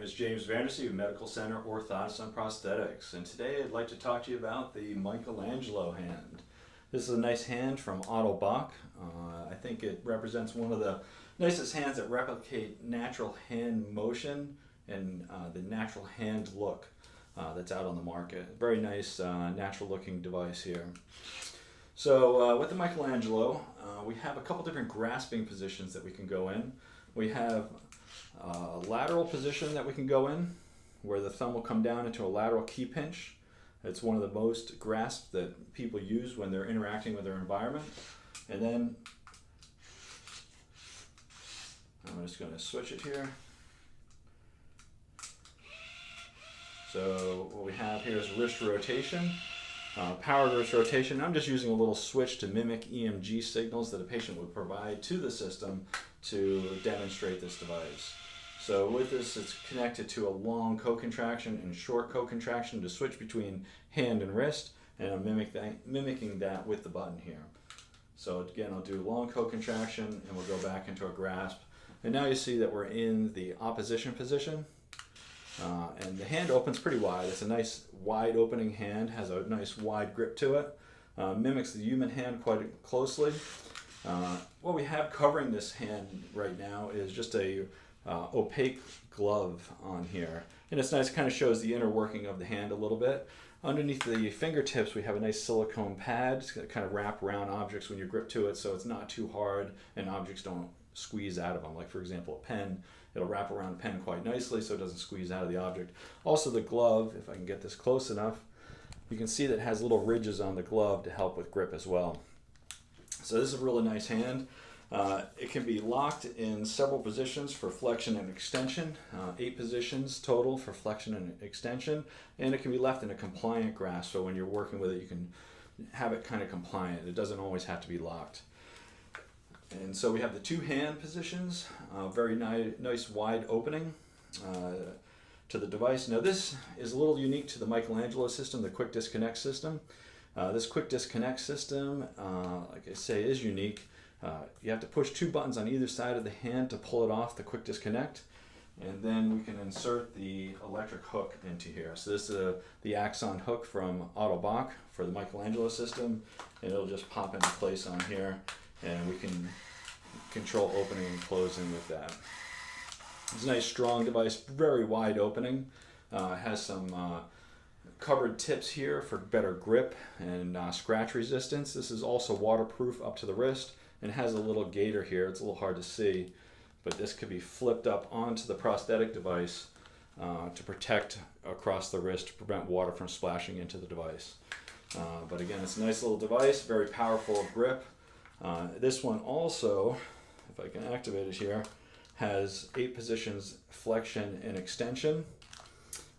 is James Vandersea of Medical Center Orthotists and Prosthetics, and today I'd like to talk to you about the Michaelangelo hand. This is a nice hand from Ottobock. I think it represents one of the nicest hands that replicate natural hand motion and the natural hand look that's out on the market. Very nice natural looking device here. So with the Michaelangelo, we have a couple different grasping positions that we can go in. We have a lateral position that we can go in, where the thumb will come down into a lateral key pinch. It's one of the most grasps that people use when they're interacting with their environment. And then I'm just going to switch it here. So what we have here is wrist rotation, powered wrist rotation. I'm just using a little switch to mimic EMG signals that a patient would provide to the system to demonstrate this device. So with this, it's connected to a long co-contraction and short co-contraction to switch between hand and wrist, and I'm mimicking that with the button here. So again, I'll do long co-contraction and we'll go back into a grasp. And now you see that we're in the opposition position. And the hand opens pretty wide. It's a nice wide opening hand, has a nice wide grip to it. Mimics the human hand quite closely. What we have covering this hand right now is just a opaque glove on here, and it's nice. It kind of shows the inner working of the hand a little bit. Underneath the fingertips we have a nice silicone pad to kind of wrap around objects when you grip to it, so it's not too hard and objects don't squeeze out of them. Like for example a pen, it'll wrap around a pen quite nicely so it doesn't squeeze out of the object. Also the glove, if I can get this close enough, you can see that it has little ridges on the glove to help with grip as well. So this is a really nice hand. It can be locked in several positions for flexion and extension, 8 positions total for flexion and extension, and it can be left in a compliant grasp, so when you're working with it you can have it kind of compliant. It doesn't always have to be locked. And so we have the 2 hand positions, very nice wide opening to the device. Now this is a little unique to the Michaelangelo system, the quick disconnect system. This quick disconnect system, like I say, is unique. You have to push 2 buttons on either side of the hand to pull it off, the quick disconnect, and then we can insert the electric hook into here. So this is the Axon hook from Ottobock for the Michaelangelo system, and it'll just pop into place on here, and we can control opening and closing with that. It's a nice strong device, very wide opening. It has some covered tips here for better grip and scratch resistance. This is also waterproof up to the wrist, and has a little gaiter here. It's a little hard to see, but this could be flipped up onto the prosthetic device to protect across the wrist to prevent water from splashing into the device. But again, it's a nice little device, very powerful grip. This one also, if I can activate it here, has 8 positions, flexion and extension,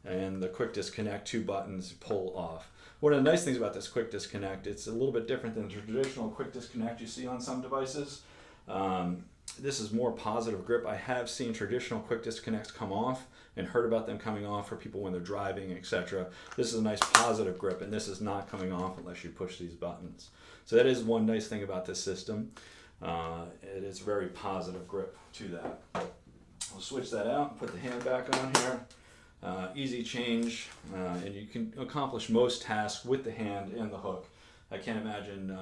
and the quick disconnect, 2 buttons pull off. One of the nice things about this quick disconnect, it's a little bit different than the traditional quick disconnect you see on some devices. This is more positive grip. I have seen traditional quick disconnects come off and heard about them coming off for people when they're driving, etc. This is a nice positive grip, and this is not coming off unless you push these buttons. So that is one nice thing about this system. It is very positive grip to that. I'll switch that out and put the hand back on here. Easy change, and you can accomplish most tasks with the hand and the hook. I can't imagine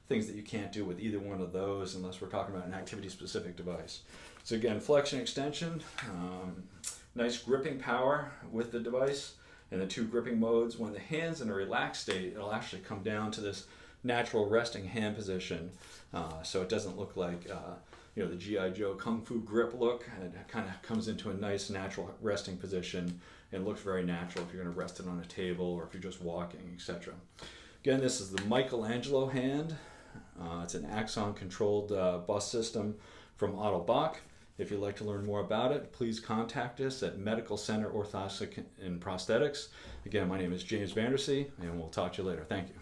things that you can't do with either one of those unless we're talking about an activity-specific device. So again, flexion extension, nice gripping power with the device, and the 2 gripping modes. When the hand's in a relaxed state, it'll actually come down to this natural resting hand position, so it doesn't look like the G.I. Joe Kung Fu grip look. It kind of comes into a nice natural resting position and looks very natural if you're going to rest it on a table or if you're just walking, etc. Again, this is the Michaelangelo hand. It's an Axon controlled bus system from Ottobock. If you'd like to learn more about it, please contact us at Medical Center Orthotics and Prosthetics. Again, my name is James Vandersea, and we'll talk to you later. Thank you.